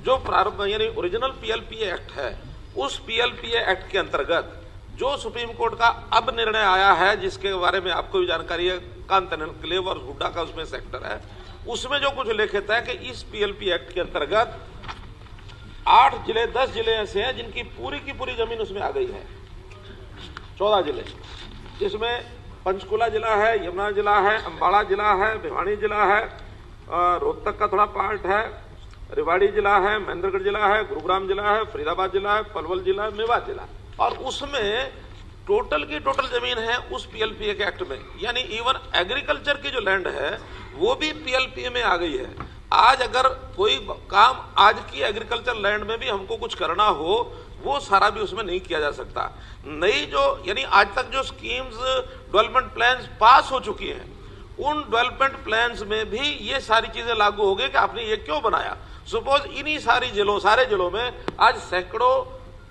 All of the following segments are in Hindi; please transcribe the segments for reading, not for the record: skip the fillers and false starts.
जो प्रारंभ यानी ओरिजिनल पीएलपीए एक्ट है, उस पीएलपीए एक्ट के अंतर्गत जो सुप्रीम कोर्ट का अब निर्णय आया है, जिसके बारे में आपको भी जानकारी है, कांतन एन्क्लेव और हुड्डा का उसमें सेक्टर है, उसमें जो कुछ लिखित है कि इस पीएलपी एक्ट के अंतर्गत 8 जिले 10 जिले ऐसे हैं जिनकी पूरी की पूरी जमीन उसमें आ गई है। 14 जिले, जिसमें पंचकुला जिला है, यमुना जिला है, अंबाला जिला है, भिवानी जिला है, रोहतक का थोड़ा पार्ट है, रेवाड़ी जिला है, महेंद्रगढ़ जिला है, गुरुग्राम जिला है, फरीदाबाद जिला है, पलवल जिला है, मेवात जिला। और उसमें टोटल की टोटल जमीन है उस पीएलपीए के एक्ट में, यानी इवन एग्रीकल्चर की जो लैंड है वो भी पीएलपीए में आ गई है। आज अगर कोई काम आज की एग्रीकल्चर लैंड में भी हमको कुछ करना हो, वो सारा भी उसमें नहीं किया जा सकता। नई जो यानी आज तक जो स्कीम्स डेवलपमेंट प्लान्स पास हो चुकी हैं, उन डेवलपमेंट प्लान्स में भी ये सारी चीजें लागू हो गई कि आपने ये क्यों बनाया। सपोज इन्हीं सारे जिलों में आज सैकड़ों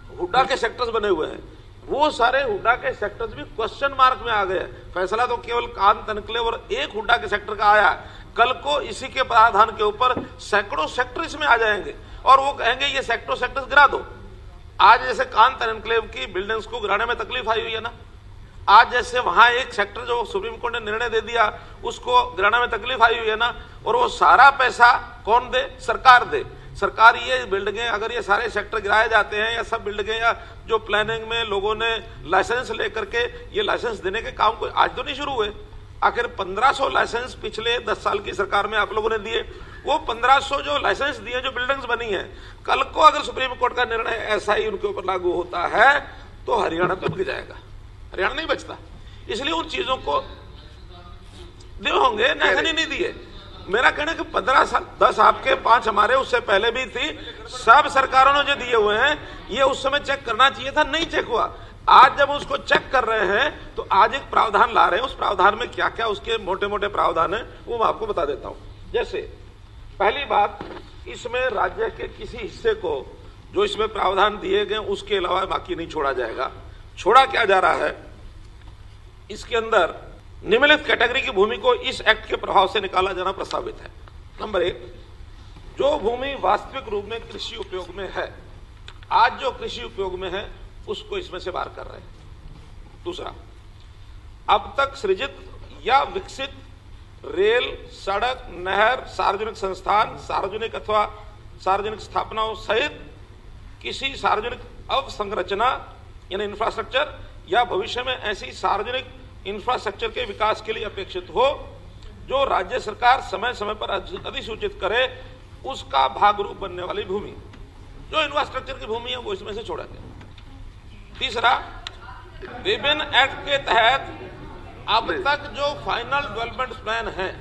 हुड्डा के सेक्टर्स बने हुए हैं, वो सारे हुड्डा के सेक्टर्स भी क्वेश्चन मार्क में आ गए। फैसला तो केवल कांत एन्क्लेव और एक हुड्डा के सेक्टर का आया, कल को इसी के प्रावधान के ऊपर सैकड़ों सेक्टर इसमें आ जाएंगे और वो कहेंगे ये सेक्टर्स गिरा दो। आज जैसे कांत एन्क्लेव की बिल्डिंग्स को गिराने में तकलीफ आई हुई है ना, आज जैसे वहां एक सेक्टर जो सुप्रीम कोर्ट ने निर्णय दे दिया उसको गिराने में तकलीफ आई हुई है ना, और वो सारा पैसा कौन दे? सरकार दे। सरकार ये बिल्डिंगें अगर ये सारे सेक्टर गिराए जाते हैं या सब बिल्डिंगें या जो प्लानिंग में लोगों ने लाइसेंस लेकर के ये लाइसेंस देने के काम को आज तो नहीं शुरू हुए। आखिर 1500 लाइसेंस पिछले 10 साल की सरकार में आप लोगों ने दिए, वो 1500 जो लाइसेंस दिए जो बिल्डिंग्स बनी है, कल को अगर सुप्रीम कोर्ट का निर्णय ऐसा ही उनके ऊपर लागू होता है तो हरियाणा तो बिक जाएगा, हरियाणा नहीं बचता। इसलिए उन चीजों को दिए होंगे, ऐसा नहीं दिए। मेरा कहना है कि 15 साल 10 आपके 5 हमारे, उससे पहले भी थी, सब सरकारों ने जो दिए हुए हैं ये उस समय चेक करना चाहिए था, नहीं चेक हुआ। आज जब उसको चेक कर रहे हैं तो आज एक प्रावधान ला रहे हैं, उस प्रावधान में क्या क्या उसके मोटे मोटे प्रावधान है वो मैं आपको बता देता हूं। जैसे पहली बात, इसमें राज्य के किसी हिस्से को जो इसमें प्रावधान दिए गए उसके अलावा बाकी नहीं छोड़ा जाएगा। छोड़ा क्या जा रहा है, इसके अंदर निम्नलिखित कैटेगरी की भूमि को इस एक्ट के प्रभाव से निकाला जाना प्रस्तावित है। नंबर 1, जो भूमि वास्तविक रूप में कृषि उपयोग में है, आज जो कृषि उपयोग में है उसको इसमें से बाहर कर रहे हैं। दूसरा, अब तक सृजित या विकसित रेल, सड़क, नहर, सार्वजनिक संस्थान, सार्वजनिक अथवा सार्वजनिक स्थापनाओं सहित किसी सार्वजनिक अवसंरचना यानी इंफ्रास्ट्रक्चर या भविष्य में ऐसी सार्वजनिक इंफ्रास्ट्रक्चर के विकास के लिए अपेक्षित हो जो राज्य सरकार समय समय पर अधिसूचित करे, उसका भाग रूप बनने वाली भूमि, जो इंफ्रास्ट्रक्चर की भूमि है वो इसमें से छोड़ा गया। तीसरा, विभिन्न एक्ट के तहत अब तक जो फाइनल डेवलपमेंट प्लान है,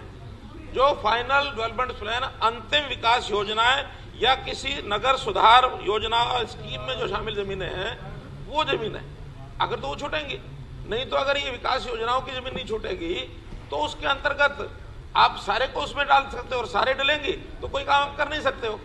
जो फाइनल डेवलपमेंट प्लान अंतिम विकास योजनाएं या किसी नगर सुधार योजना स्कीम में जो शामिल जमीनें हैं वो जमीन है, अगर तो वो छूटेंगी। नहीं तो अगर ये विकास योजनाओं की जमीन नहीं छूटेगी तो उसके अंतर्गत आप सारे को उसमें डाल सकते हो और सारे डलेंगे तो कोई काम कर नहीं सकते हो।